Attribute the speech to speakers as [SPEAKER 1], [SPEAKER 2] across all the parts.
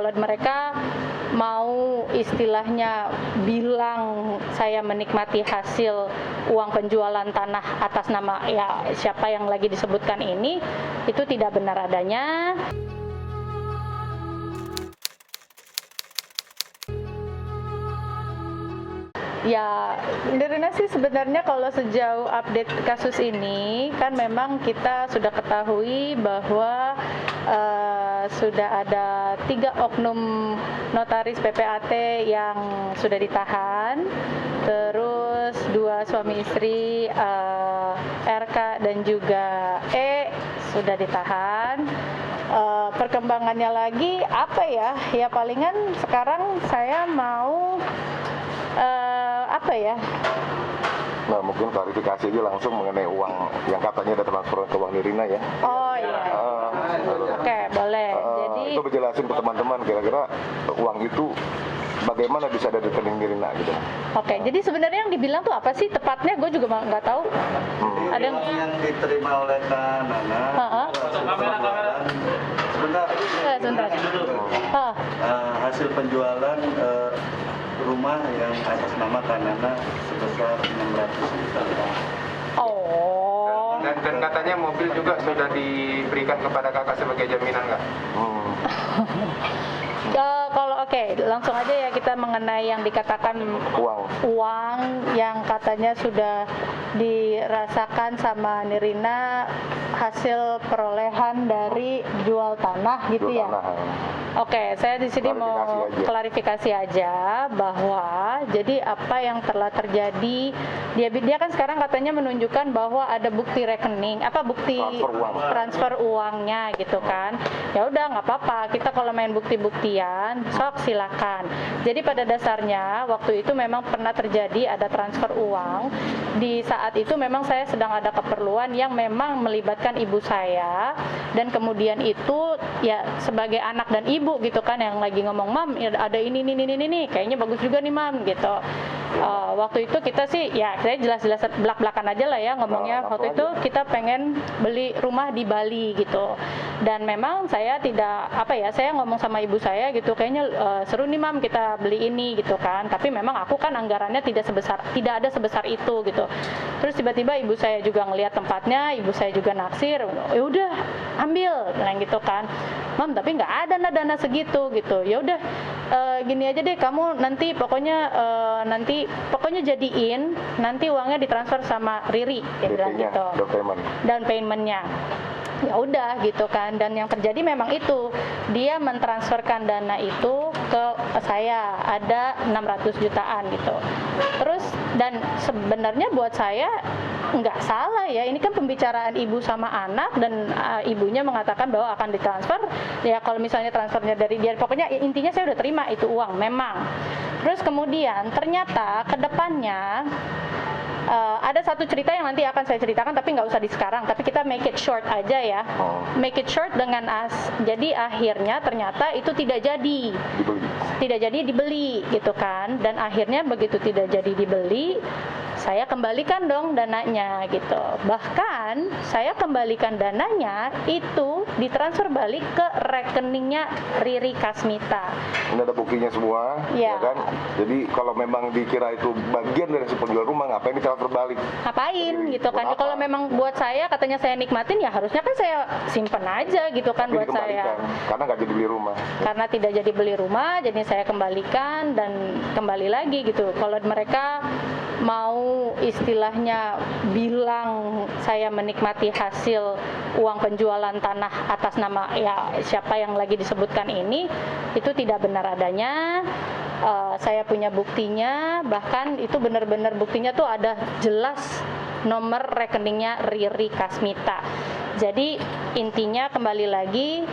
[SPEAKER 1] Kalau mereka mau istilahnya bilang saya menikmati hasil uang penjualan tanah atas nama ya siapa yang lagi disebutkan ini, itu tidak benar adanya. Ya, Nirina sih sebenarnya kalau sejauh update kasus ini kan memang kita sudah ketahui bahwa sudah ada 3 oknum notaris PPAT yang sudah ditahan, terus 2 suami istri RK dan juga E sudah ditahan. Perkembangannya lagi apa ya? Ya palingan sekarang saya mau apa ya?
[SPEAKER 2] Nah, mungkin klarifikasi aja langsung mengenai uang yang katanya ada transfer ke uang Nirina ya.
[SPEAKER 1] Oh iya. Oke, boleh. Jadi
[SPEAKER 2] itu berjelasin ke teman-teman kira-kira uang itu bagaimana bisa ada di rekening Nirina gitu.
[SPEAKER 1] Oke, jadi sebenarnya yang dibilang tuh apa sih tepatnya? Gue juga nggak tahu. Ada
[SPEAKER 3] yang diterima oleh Kak Nana. Sebentar. Hasil penjualan rumah yang atas nama Kak Nana sebesar 600 juta.
[SPEAKER 1] Oh.
[SPEAKER 4] Dan katanya mobil juga sudah diberikan kepada kakak sebagai jaminan nggak?
[SPEAKER 1] Kalau oke, langsung aja ya kita mengenai yang dikatakan uang yang katanya sudah dirasakan sama Nirina hasil perolehan dari jual tanah gitu ya. Oke, saya di sini mau klarifikasi aja bahwa jadi apa yang telah terjadi, dia kan sekarang katanya menunjukkan bahwa ada bukti rekening, bukti transfer uangnya gitu kan. Ya udah nggak apa-apa, kita kalau main bukti-buktian sok silakan. Jadi pada dasarnya waktu itu memang pernah terjadi ada transfer uang. Di saat itu memang saya sedang ada keperluan yang memang melibatkan ibu saya, dan kemudian itu ya sebagai anak dan ibu gitu kan yang lagi ngomong, "Mam, ada ini kayaknya bagus juga nih, Mam," gitu. Waktu itu kita sih ya saya jelas-jelas belak-belakan aja lah ya ngomongnya. Waktu itu kita pengen beli rumah di Bali gitu, dan memang saya tidak saya ngomong sama ibu saya gitu, kayaknya seru nih, Mam, kita beli ini gitu kan. Tapi memang aku kan anggarannya tidak ada sebesar itu gitu. Terus tiba-tiba ibu saya juga ngelihat tempatnya, ibu saya juga naksir, ya udah ambil bilang gitu kan. "Mam, tapi nggak ada dana segitu gitu." "Ya udah gini aja deh, kamu nanti pokoknya jadiin, nanti uangnya ditransfer sama Riri," dia bilang gitu. Down payment-nya. Ya udah gitu kan, dan yang terjadi memang itu dia mentransferkan dana itu ke saya, ada 600 jutaan gitu. Terus dan sebenarnya buat saya nggak salah ya, ini kan pembicaraan ibu sama anak, dan ibunya mengatakan bahwa akan ditransfer ya, kalau misalnya transfernya dari dia, pokoknya intinya saya udah terima itu uang memang. Terus kemudian ternyata ke depannya ada satu cerita yang nanti akan saya ceritakan, tapi nggak usah di sekarang, tapi kita make it short aja ya. Make it short dengan jadi akhirnya ternyata itu tidak jadi dibeli gitu kan, dan akhirnya begitu tidak jadi dibeli, saya kembalikan dong dananya gitu. Bahkan saya kembalikan dananya itu ditransfer balik ke rekeningnya Riri Kasmita.
[SPEAKER 2] Ini ada buktinya semua, ya kan? Jadi kalau memang dikira itu bagian dari si penjual rumah, ngapain ditransfer balik?
[SPEAKER 1] Ngapain gitu kan? Kalau memang buat saya katanya saya nikmatin, ya harusnya kan saya simpen aja gitu kan. Tapi buat saya.
[SPEAKER 2] Karena nggak jadi beli rumah.
[SPEAKER 1] Karena tidak jadi beli rumah, jadi saya kembalikan dan kembali lagi gitu. Kalau mereka mau istilahnya bilang saya menikmati hasil uang penjualan tanah atas nama ya siapa yang lagi disebutkan ini, itu tidak benar adanya. Saya punya buktinya, bahkan itu benar-benar buktinya tuh ada jelas nomor rekeningnya Riri Kasmita. Jadi intinya kembali lagi,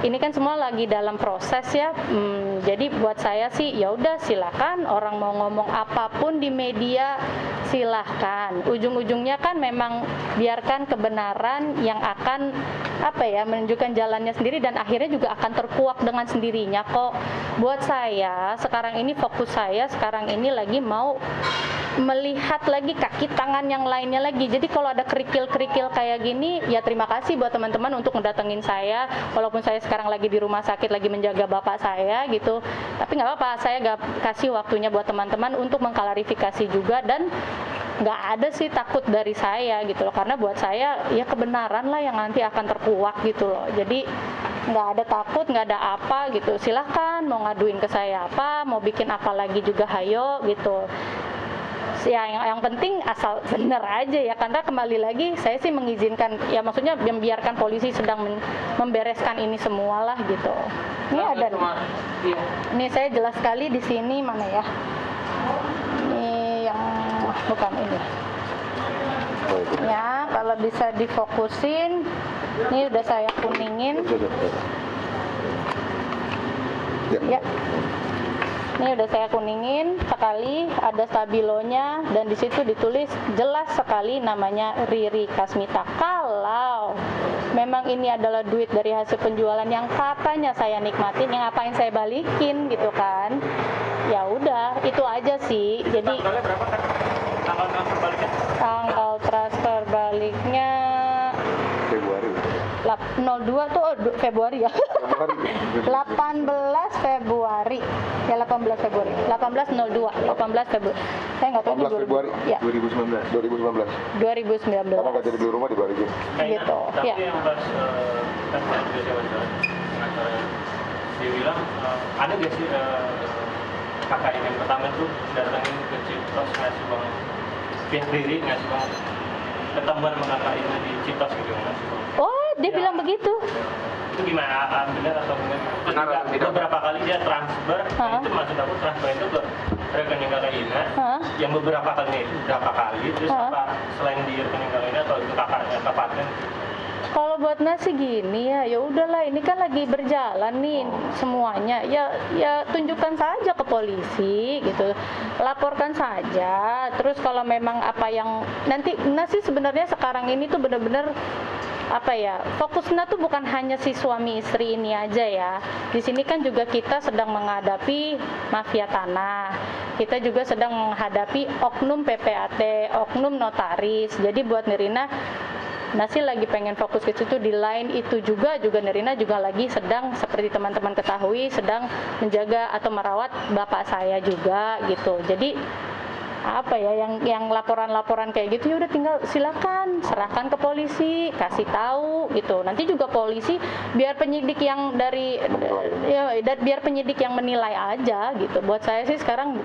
[SPEAKER 1] ini kan semua lagi dalam proses ya. Jadi buat saya sih ya udah silakan, orang mau ngomong apapun di media silahkan. Ujung-ujungnya kan memang biarkan kebenaran yang akan menunjukkan jalannya sendiri, dan akhirnya juga akan terkuak dengan sendirinya kok. Buat saya sekarang ini fokus saya sekarang ini lagi mau melihat lagi kaki tangan yang lainnya lagi. Jadi kalau ada kerikil-kerikil kayak gini, ya terima kasih buat teman-teman untuk mendatengin saya. Walaupun saya sekarang lagi di rumah sakit lagi menjaga bapak saya gitu, tapi nggak apa-apa, saya nggak kasih waktunya buat teman-teman untuk mengklarifikasi juga, dan nggak ada sih takut dari saya gitu loh, karena buat saya ya kebenaran lah yang nanti akan terkuak gitu loh. Jadi nggak ada takut, nggak ada apa gitu. Silahkan mau ngaduin ke saya apa, mau bikin apa lagi juga hayo gitu. Ya yang penting asal benar aja ya, karena kembali lagi saya sih mengizinkan, ya maksudnya membiarkan polisi sedang membereskan ini semua lah gitu. Ini ada nih. Ini saya jelas sekali di sini, mana ya? Ini yang bukan ini. Ya, kalau bisa difokusin, ini udah saya kuningin. Ya. Ini udah saya kuningin sekali, ada stabilonya, dan di situ ditulis jelas sekali namanya Riri Kasmita. Kalau memang ini adalah duit dari hasil penjualan yang katanya saya nikmatin, yang ngapain saya balikin gitu kan? Ya udah, itu aja sih. Jadi
[SPEAKER 4] tanggalnya berapa kan? Tanggal transfer baliknya?
[SPEAKER 1] Tanggal transfer baliknya
[SPEAKER 2] Februari.
[SPEAKER 1] 02 tuh Februari ya. 18 Februari. Ya 18 Februari. 1802. 18 Februari. Saya nggak tahu
[SPEAKER 2] 18 Februari
[SPEAKER 1] ya.
[SPEAKER 2] 2019. 2019.
[SPEAKER 1] 2019.
[SPEAKER 2] Karena nggak jadi beli rumah dibalikin.
[SPEAKER 1] Gitu.
[SPEAKER 5] Tapi
[SPEAKER 1] Ya.
[SPEAKER 5] yang pas kan saya juga saya wawancara pengacara, dia bilang ada nggak sih kakak yang pertama itu datangin ke Citos ngasih uang, pihak Riri ngasih uang ketemuan sama kakak ini di Citos gitu ngasih uang.
[SPEAKER 1] Oh, dia
[SPEAKER 5] Ya.
[SPEAKER 1] bilang begitu.
[SPEAKER 5] Itu gimana? Benar atau benar? Terus
[SPEAKER 4] Benar
[SPEAKER 5] juga
[SPEAKER 4] atau tidak?
[SPEAKER 5] beberapa kali dia transfer, itu maksud aku transfer itu ke rekening kakak Ina, yang beberapa kali itu berapa kali, terus apa selain di rekening kakak Ina atau itu kakaknya ke partner?
[SPEAKER 1] Kalau buat nasi gini ya udahlah, ini kan lagi berjalan nih semuanya. Ya tunjukkan saja ke polisi gitu. Laporkan saja. Terus kalau memang apa yang nanti nasi sebenarnya sekarang ini tuh benar-benar apa ya, fokusnya tuh bukan hanya si suami istri ini aja ya. Di sini kan juga kita sedang menghadapi mafia tanah. Kita juga sedang menghadapi oknum PPAT, oknum notaris. Jadi buat Nirina, Nasi lagi pengen fokus ke situ. Di lain itu juga Nirina juga lagi sedang, seperti teman-teman ketahui, sedang menjaga atau merawat bapak saya juga gitu. Jadi apa ya, yang laporan-laporan kayak gitu ya udah tinggal silakan serahkan ke polisi, kasih tahu gitu. Nanti juga polisi biar penyidik yang biar penyidik yang menilai aja gitu. Buat saya sih sekarang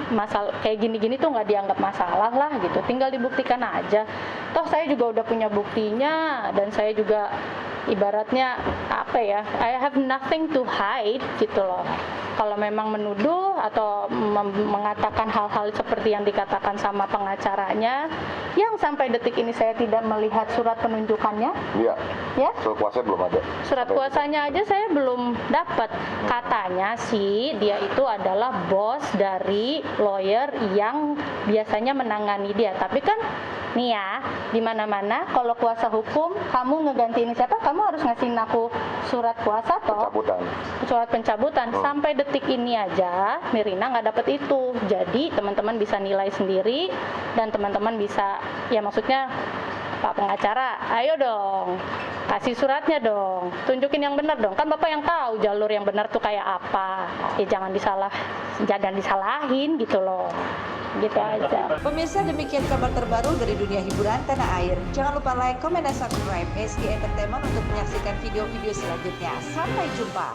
[SPEAKER 1] masalah kayak gini-gini tuh nggak dianggap masalah lah gitu, tinggal dibuktikan aja. Toh saya juga udah punya buktinya, dan saya juga ibaratnya apa ya, I have nothing to hide gitu loh. Kalau memang menuduh atau mengatakan hal-hal seperti yang dikatakan sama pengacaranya, yang sampai detik ini saya tidak melihat surat penunjukannya.
[SPEAKER 2] Iya.
[SPEAKER 1] Ya?
[SPEAKER 2] Surat kuasa belum ada.
[SPEAKER 1] Surat kuasanya aja saya belum dapat. Katanya sih dia itu adalah bos dari lawyer yang biasanya menangani dia. Tapi kan nih ya, di mana-mana kalau kuasa hukum kamu ngegantiin siapa, kamu harus ngasihin aku surat kuasa toh.
[SPEAKER 2] Pencabutan.
[SPEAKER 1] Surat pencabutan. Sampai detik ini aja Nirina nggak dapet itu. Jadi teman-teman bisa nilai sendiri, dan teman-teman bisa, ya maksudnya Pak pengacara, ayo dong, kasih suratnya dong, tunjukin yang benar dong. Kan Bapak yang tahu jalur yang benar tuh kayak apa. Ya jangan disalahin gitu loh. Gitu aja.
[SPEAKER 6] Pemirsa, demikian kabar terbaru dari dunia hiburan tanah air. Jangan lupa like, comment, dan subscribe SG Entertainment untuk menyaksikan video-video selanjutnya. Sampai jumpa.